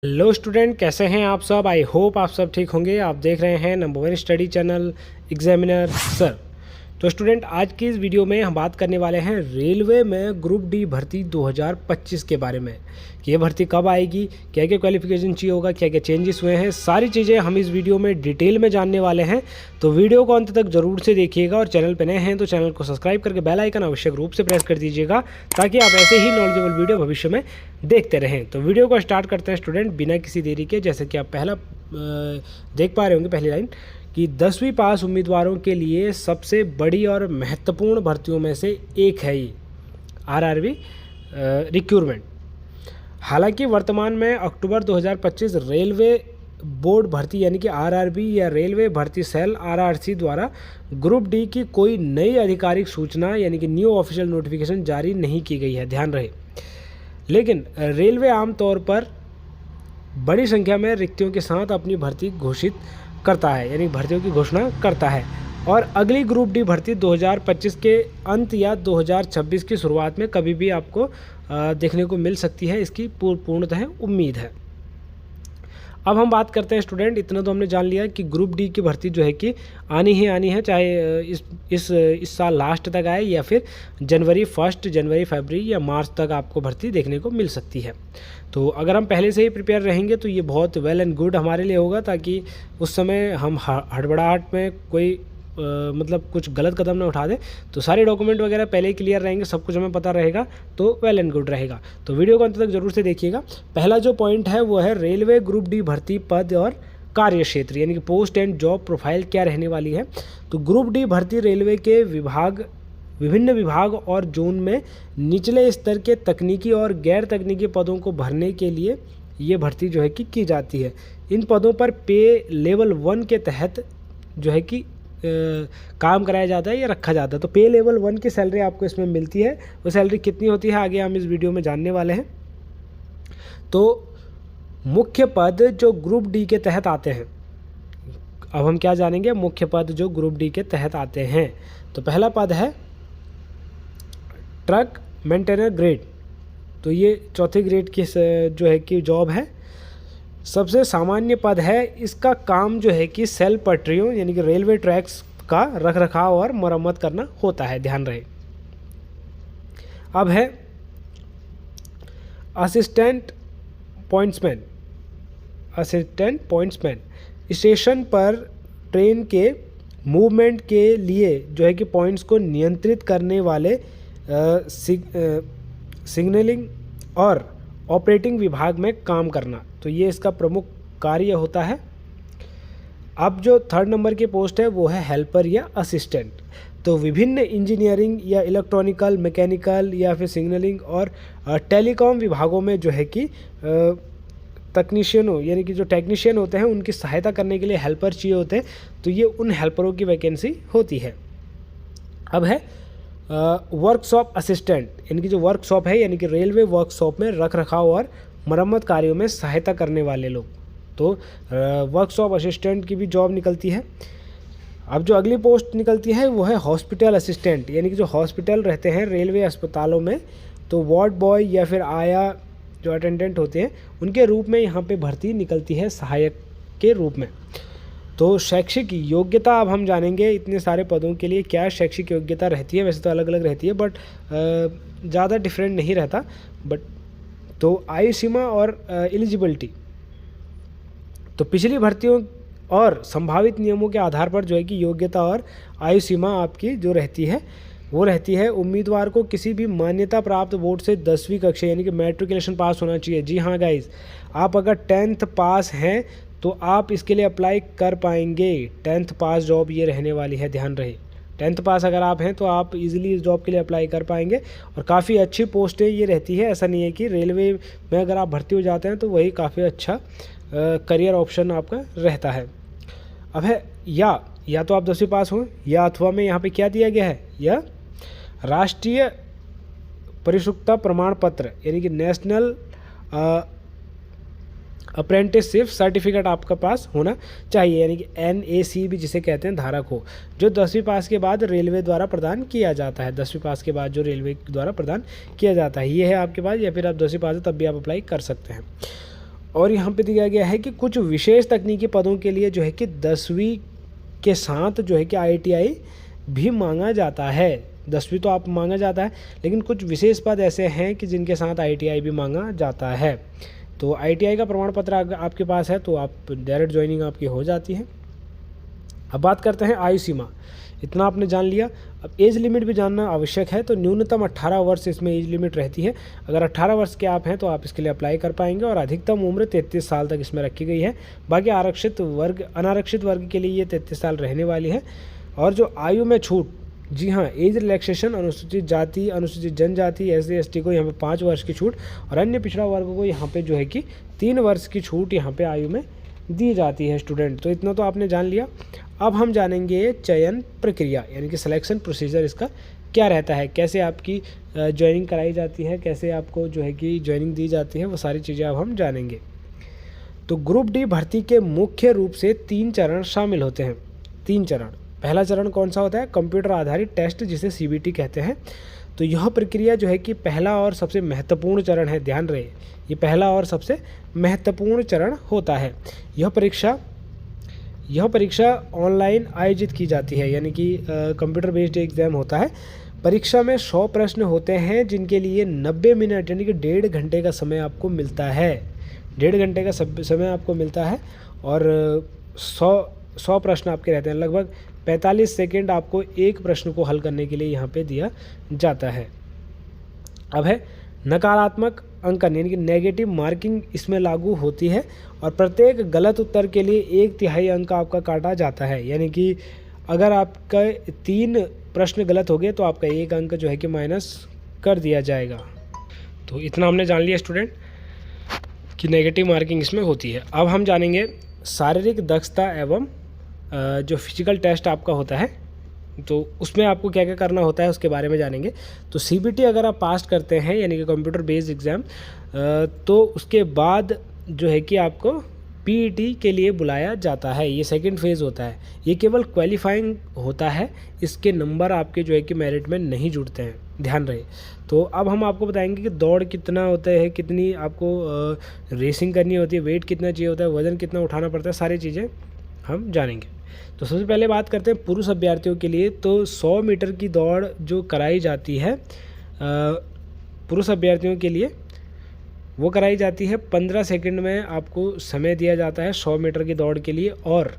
Hello student, कैसे हैं आप सब। आई होप आप सब ठीक होंगे। आप देख रहे हैं number 1 study channel examiner sir. तो स्टूडेंट, आज की इस वीडियो में हम बात करने वाले हैं रेलवे में ग्रुप डी भर्ती 2025 के बारे में कि ये भर्ती कब आएगी, क्या क्या क्वालिफिकेशन चाहिए होगा, क्या क्या चेंजेस हुए हैं, सारी चीज़ें हम इस वीडियो में डिटेल में जानने वाले हैं। तो वीडियो को अंत तक जरूर से देखिएगा और चैनल पर नए हैं तो चैनल को सब्सक्राइब करके बेल आइकन आवश्यक रूप से प्रेस कर दीजिएगा ताकि आप ऐसे ही नॉलेजेबल वीडियो भविष्य में देखते रहें। तो वीडियो को स्टार्ट करते हैं स्टूडेंट बिना किसी देरी के। जैसे कि आप पहला देख पा रहे होंगे, पहली लाइन कि 10वीं पास उम्मीदवारों के लिए सबसे बड़ी और महत्वपूर्ण भर्तियों में से एक है ये आरआरबी रिक्रूटमेंट। हालांकि वर्तमान में अक्टूबर 2025 रेलवे बोर्ड भर्ती यानी कि आरआरबी या रेलवे भर्ती सेल आरआरसी द्वारा ग्रुप डी की कोई नई आधिकारिक सूचना यानी कि न्यू ऑफिशियल नोटिफिकेशन जारी नहीं की गई है, ध्यान रहे। लेकिन रेलवे आमतौर पर बड़ी संख्या में रिक्तियों के साथ अपनी भर्ती घोषित करता है यानी भर्तियों की घोषणा करता है और अगली ग्रुप डी भर्ती 2025 के अंत या 2026 की शुरुआत में कभी भी आपको देखने को मिल सकती है, इसकी पूर्णतः उम्मीद है। अब हम बात करते हैं स्टूडेंट, इतना तो हमने जान लिया कि ग्रुप डी की भर्ती जो है कि आनी है, चाहे इस साल लास्ट तक आए या फिर जनवरी फरवरी या मार्च तक आपको भर्ती देखने को मिल सकती है। तो अगर हम पहले से ही प्रिपेयर रहेंगे तो ये बहुत वेल एंड गुड हमारे लिए होगा, ताकि उस समय हम हड़बड़ाहट में कोई मतलब कुछ गलत कदम ना उठा दे। तो सारे डॉक्यूमेंट वगैरह पहले ही क्लियर रहेंगे, सब कुछ हमें पता रहेगा, तो वेल एंड गुड रहेगा। तो वीडियो को अंत तक जरूर से देखिएगा। पहला जो पॉइंट है वो है रेलवे ग्रुप डी भर्ती पद और कार्य क्षेत्र यानी कि पोस्ट एंड जॉब प्रोफाइल क्या रहने वाली है। तो ग्रुप डी भर्ती रेलवे के विभिन्न विभाग और जोन में निचले स्तर के तकनीकी और गैर तकनीकी पदों को भरने के लिए ये भर्ती जो है कि की जाती है। इन पदों पर पे लेवल 1 के तहत जो है कि काम कराया जाता है या रखा जाता है। तो पे लेवल 1 की सैलरी आपको इसमें मिलती है। वो सैलरी कितनी होती है आगे हम इस वीडियो में जानने वाले हैं। तो मुख्य पद जो ग्रुप डी के तहत आते हैं, अब हम क्या जानेंगे, मुख्य पद जो ग्रुप डी के तहत आते हैं। तो पहला पद है ट्रक मेंटेनर ग्रेड। तो ये चौथे ग्रेड की जो है कि जॉब है। सबसे सामान्य पद है, इसका काम जो है कि सेल पटरियों यानी कि रेलवे ट्रैक्स का रखरखाव और मरम्मत करना होता है, ध्यान रहे। अब है असिस्टेंट पॉइंट्समैन। स्टेशन पर ट्रेन के मूवमेंट के लिए जो है कि पॉइंट्स को नियंत्रित करने वाले सिग्नलिंग और ऑपरेटिंग विभाग में काम करना, तो ये इसका प्रमुख कार्य होता है। अब जो थर्ड नंबर की पोस्ट है वो है हेल्पर या असिस्टेंट। तो विभिन्न इंजीनियरिंग या इलेक्ट्रॉनिकल, मैकेनिकल या फिर सिग्नलिंग और टेलीकॉम विभागों में जो है कि तकनीशियनों यानी कि जो टेक्नीशियन होते हैं उनकी सहायता करने के लिए हेल्पर चाहिए होते हैं। तो ये उन हेल्परों की वैकेंसी होती है। अब है वर्कशॉप असिस्टेंट यानी कि जो वर्कशॉप है यानी कि रेलवे वर्कशॉप में रखरखाव और मरम्मत कार्यों में सहायता करने वाले लोग। तो वर्कशॉप असिस्टेंट की भी जॉब निकलती है। अब जो अगली पोस्ट निकलती है वो है हॉस्पिटल असिस्टेंट यानी कि जो हॉस्पिटल रहते हैं रेलवे अस्पतालों में, तो वार्ड बॉय या फिर आया जो अटेंडेंट होते हैं उनके रूप में यहाँ पे भर्ती निकलती है, सहायक के रूप में। तो शैक्षिक योग्यता अब हम जानेंगे इतने सारे पदों के लिए क्या शैक्षिक योग्यता रहती है। वैसे तो अलग अलग रहती है बट ज़्यादा डिफरेंट नहीं रहता। बट तो आयु सीमा और एलिजिबिलिटी, तो पिछली भर्तियों और संभावित नियमों के आधार पर जो है कि योग्यता और आयु सीमा आपकी जो रहती है वो रहती है उम्मीदवार को किसी भी मान्यता प्राप्त बोर्ड से 10वीं कक्षा यानी कि मैट्रिकुलेशन पास होना चाहिए। जी हाँ गाइज, आप अगर 10th पास हैं तो आप इसके लिए अप्लाई कर पाएंगे। 10th पास जॉब ये रहने वाली है, ध्यान रहे। 10th पास अगर आप हैं तो आप इजीली इस जॉब के लिए अप्लाई कर पाएंगे और काफ़ी अच्छी पोस्टें ये रहती है। ऐसा नहीं है कि रेलवे में अगर आप भर्ती हो जाते हैं तो वही काफ़ी अच्छा करियर ऑप्शन आपका रहता है। अब है या तो आप 10वीं पास हों या अथवा में यहाँ पे क्या दिया गया है, या राष्ट्रीय परिशुद्धता प्रमाण पत्र यानी कि नेशनल अप्रेंटिसशिप सर्टिफिकेट आपके पास होना चाहिए यानी कि NAC भी जिसे कहते हैं धारक हो, जो 10वीं पास के बाद रेलवे द्वारा प्रदान किया जाता है। 10वीं पास के बाद जो रेलवे द्वारा प्रदान किया जाता है ये है आपके पास, या फिर आप 10वीं पास है तब भी आप अप्लाई कर सकते हैं। और यहाँ पे दिया गया है कि कुछ विशेष तकनीकी पदों के लिए जो है कि 10वीं के साथ जो है कि ITI भी मांगा जाता है। 10वीं तो आप मांगा जाता है, लेकिन कुछ विशेष पद ऐसे हैं कि जिनके साथ ITI भी मांगा जाता है। तो ITI का प्रमाण पत्र अगर आपके पास है तो आप डायरेक्ट ज्वाइनिंग आपकी हो जाती है। अब बात करते हैं आयु सीमा। इतना आपने जान लिया। अब एज लिमिट भी जानना आवश्यक है। तो न्यूनतम 18 वर्ष इसमें एज लिमिट रहती है। अगर 18 वर्ष के आप हैं तो आप इसके लिए अप्लाई कर पाएंगे, और अधिकतम उम्र 33 साल तक इसमें रखी गई है। बाकी अनारक्षित वर्ग के लिए ये 33 साल रहने वाली है। और जो आयु में छूट, जी हाँ, एज रिलैक्सेशन, अनुसूचित जाति, अनुसूचित जनजाति, SC ST को यहाँ पे 5 वर्ष की छूट, और अन्य पिछड़ा वर्ग को यहाँ पे जो है कि 3 वर्ष की छूट यहाँ पे आयु में दी जाती है स्टूडेंट। तो इतना तो आपने जान लिया। अब हम जानेंगे चयन प्रक्रिया, यानी कि सिलेक्शन प्रोसीजर इसका क्या रहता है, कैसे आपकी ज्वाइनिंग कराई जाती है, कैसे आपको जो है कि ज्वाइनिंग दी जाती है, वो सारी चीज़ें अब हम जानेंगे। तो ग्रुप डी भर्ती के मुख्य रूप से 3 चरण शामिल होते हैं। 3 चरण। पहला चरण कौन सा होता है? कंप्यूटर आधारित टेस्ट, जिसे CBT कहते हैं। तो यह प्रक्रिया जो है कि पहला और सबसे महत्वपूर्ण चरण है। ध्यान रहे, ये पहला और सबसे महत्वपूर्ण चरण होता है। यह परीक्षा ऑनलाइन आयोजित की जाती है, यानी कि कंप्यूटर बेस्ड एग्ज़ाम होता है। परीक्षा में 100 प्रश्न होते हैं, जिनके लिए 90 मिनट यानी कि 1.5 घंटे का समय आपको मिलता है। 1.5 घंटे का समय आपको मिलता है, और 100 प्रश्न आपके रहते हैं। लगभग 45 सेकेंड आपको एक प्रश्न को हल करने के लिए यहाँ पे दिया जाता है। अब है नकारात्मक अंकन, यानी कि नेगेटिव मार्किंग इसमें लागू होती है, और प्रत्येक गलत उत्तर के लिए 1/3 अंक आपका काटा जाता है। यानी कि अगर आपका 3 प्रश्न गलत हो गए तो आपका 1 अंक जो है कि माइनस कर दिया जाएगा। तो इतना हमने जान लिया स्टूडेंट कि नेगेटिव मार्किंग इसमें होती है। अब हम जानेंगे शारीरिक दक्षता एवं जो फिजिकल टेस्ट आपका होता है, तो उसमें आपको क्या क्या करना होता है उसके बारे में जानेंगे। तो CBT अगर आप पास करते हैं, यानी कि कंप्यूटर बेस्ड एग्ज़ाम, तो उसके बाद जो है कि आपको PET के लिए बुलाया जाता है। ये सेकंड फेज़ होता है। ये केवल क्वालिफाइंग होता है, इसके नंबर आपके जो है कि मेरिट में नहीं जुड़ते हैं, ध्यान रहे। तो अब हम आपको बताएंगे कि दौड़ कितना होता है, कितनी आपको रेसिंग करनी होती है, वेट कितना चाहिए होता है, वज़न कितना उठाना पड़ता है, सारी चीज़ें हम जानेंगे। तो सबसे पहले बात करते हैं पुरुष अभ्यर्थियों के लिए। तो 100 मीटर की दौड़ जो कराई जाती है पुरुष अभ्यर्थियों के लिए, वो कराई जाती है 15 सेकंड में आपको समय दिया जाता है 100 मीटर की दौड़ के लिए, और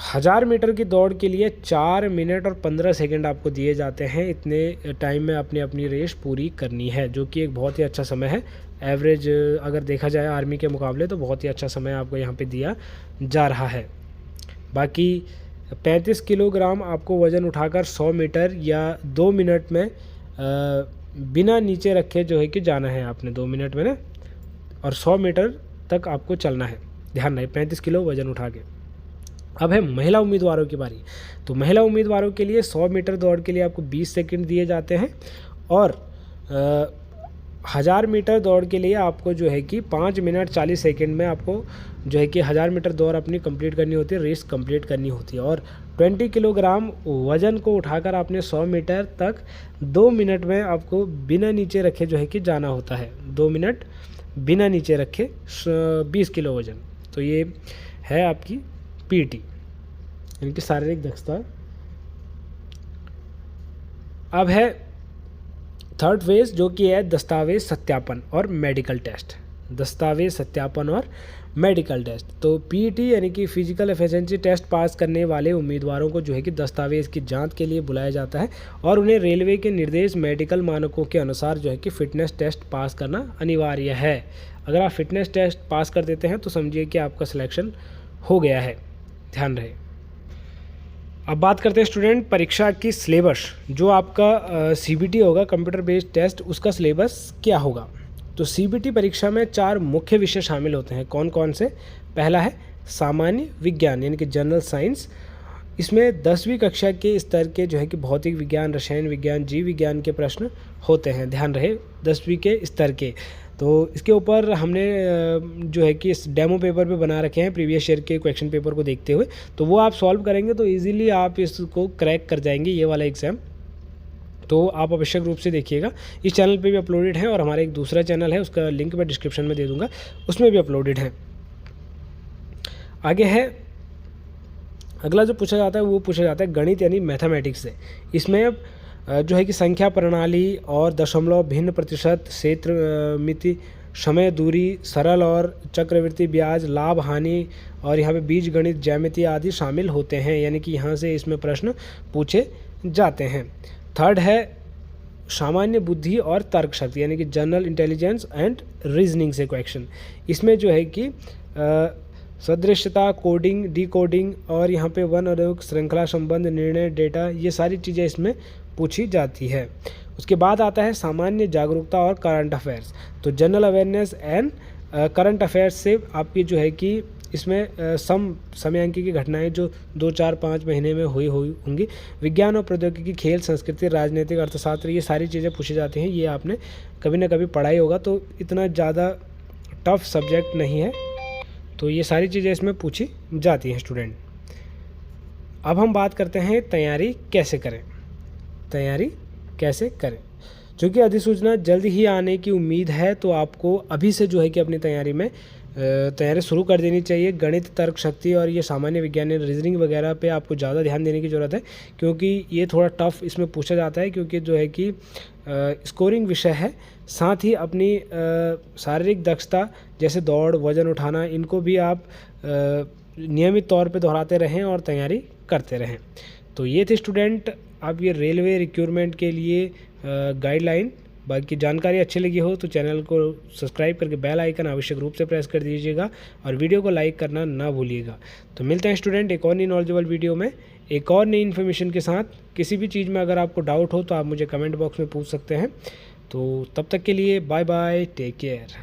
1000 मीटर की दौड़ के लिए 4 मिनट और 15 सेकंड आपको दिए जाते हैं। इतने टाइम में आपने अपनी रेस पूरी करनी है, जो कि एक बहुत ही अच्छा समय है। एवरेज अगर देखा जाए आर्मी के मुकाबले तो बहुत ही अच्छा समय आपको यहाँ पे दिया जा रहा है। बाकी 35 किलोग्राम आपको वज़न उठाकर 100 मीटर या 2 मिनट में बिना नीचे रखे जो है कि जाना है आपने 2 मिनट में ना, और 100 मीटर तक आपको चलना है। ध्यान रहे, 35 किलो वज़न उठा के। अब है महिला उम्मीदवारों की बारी। तो महिला उम्मीदवारों के लिए 100 मीटर दौड़ के लिए आपको 20 सेकंड दिए जाते हैं, और 1000 मीटर दौड़ के लिए आपको जो है कि 5 मिनट 40 सेकंड में आपको जो है कि 1000 मीटर दौड़ अपनी कंप्लीट करनी होती है, रेस कंप्लीट करनी होती है। और 20 किलोग्राम वज़न को उठाकर आपने 100 मीटर तक 2 मिनट में आपको बिना नीचे रखे जो है कि जाना होता है। 2 मिनट बिना नीचे रखे 20 किलो वज़न। तो ये है आपकी PET, यानी कि शारीरिक दक्षता। अब है थर्ड फेज़, जो कि है दस्तावेज सत्यापन और मेडिकल टेस्ट। दस्तावेज सत्यापन और मेडिकल टेस्ट। तो PET यानी कि फिजिकल एफिशिएंसी टेस्ट पास करने वाले उम्मीदवारों को जो है कि दस्तावेज की जांच के लिए बुलाया जाता है, और उन्हें रेलवे के निर्देश मेडिकल मानकों के अनुसार जो है कि फ़िटनेस टेस्ट पास करना अनिवार्य है। अगर आप फिटनेस टेस्ट पास कर देते हैं तो समझिए कि आपका सिलेक्शन हो गया है, ध्यान रहे। अब बात करते हैं स्टूडेंट परीक्षा की सिलेबस। जो आपका CBT होगा, कंप्यूटर बेस्ड टेस्ट, उसका सिलेबस क्या होगा। तो CBT परीक्षा में 4 मुख्य विषय शामिल होते हैं। कौन कौन से? पहला है सामान्य विज्ञान, यानी कि जनरल साइंस। इसमें 10वीं कक्षा के स्तर के जो है कि भौतिक विज्ञान, रसायन विज्ञान, जीव विज्ञान के प्रश्न होते हैं, ध्यान रहे, 10वीं के स्तर के। तो इसके ऊपर हमने जो है कि इस डेमो पेपर पे बना रखे हैं प्रीवियस ईयर के क्वेश्चन पेपर को देखते हुए, तो वो आप सॉल्व करेंगे तो इजीली आप इसको क्रैक कर जाएंगे, ये वाला एग्ज़ाम। तो आप आवश्यक रूप से देखिएगा। इस चैनल पे भी अपलोडेड है और हमारा एक दूसरा चैनल है, उसका लिंक मैं डिस्क्रिप्शन में दे दूँगा, उसमें भी अपलोडेड है। आगे है, अगला जो पूछा जाता है वो पूछा जाता है गणित यानी मैथमेटिक्स से। इसमें जो है कि संख्या प्रणाली और दशमलव, भिन्न प्रतिशत, क्षेत्र मिति, समय, दूरी, सरल और चक्रवृद्धि ब्याज, लाभ हानि और यहाँ पे बीज गणित, ज्यामिति आदि शामिल होते हैं, यानी कि यहाँ से इसमें प्रश्न पूछे जाते हैं। थर्ड है सामान्य बुद्धि और तर्क शक्ति, यानी कि जनरल इंटेलिजेंस एंड रीजनिंग से क्वेश्चन। इसमें जो है कि सदृश्यता, कोडिंग, डिकोडिंग और यहाँ पे वन और श्रृंखला संबंध, निर्णय, डेटा, ये सारी चीज़ें इसमें पूछी जाती है। उसके बाद आता है सामान्य जागरूकता और करंट अफेयर्स। तो general awareness and current affairs से आपकी जो है कि इसमें समयांकी की घटनाएं जो 2, 4, 5 महीने में हुई होंगी, विज्ञान और प्रौद्योगिकी, खेल, संस्कृति, राजनीतिक, अर्थशास्त्र, ये सारी चीज़ें पूछी जाती हैं। ये आपने कभी ना कभी पढ़ा ही होगा, तो इतना ज़्यादा टफ सब्जेक्ट नहीं है, तो ये सारी चीज़ें इसमें पूछी जाती हैं स्टूडेंट। अब हम बात करते हैं तैयारी कैसे करें। तैयारी कैसे करें, क्योंकि अधिसूचना जल्द ही आने की उम्मीद है, तो आपको अभी से जो है कि अपनी तैयारी में तैयारी शुरू कर देनी चाहिए। गणित, तर्क शक्ति और ये सामान्य विज्ञान, रीजनिंग वगैरह पे आपको ज़्यादा ध्यान देने की ज़रूरत है, क्योंकि ये थोड़ा टफ इसमें पूछा जाता है, क्योंकि जो है कि स्कोरिंग विषय है। साथ ही अपनी शारीरिक दक्षता जैसे दौड़, वज़न उठाना, इनको भी आप नियमित तौर पे दोहराते रहें और तैयारी करते रहें। तो ये थे स्टूडेंट आप ये रेलवे रिक्रूटमेंट के लिए गाइडलाइन। बाकी जानकारी अच्छी लगी हो तो चैनल को सब्सक्राइब करके बेल आइकन आवश्यक रूप से प्रेस कर दीजिएगा और वीडियो को लाइक करना ना भूलिएगा। तो मिलते हैं स्टूडेंट एक और नई नॉलेजेबल वीडियो में एक और नई इन्फॉर्मेशन के साथ। किसी भी चीज़ में अगर आपको डाउट हो तो आप मुझे कमेंट बॉक्स में पूछ सकते हैं। तो तब तक के लिए बाय बाय, टेक केयर।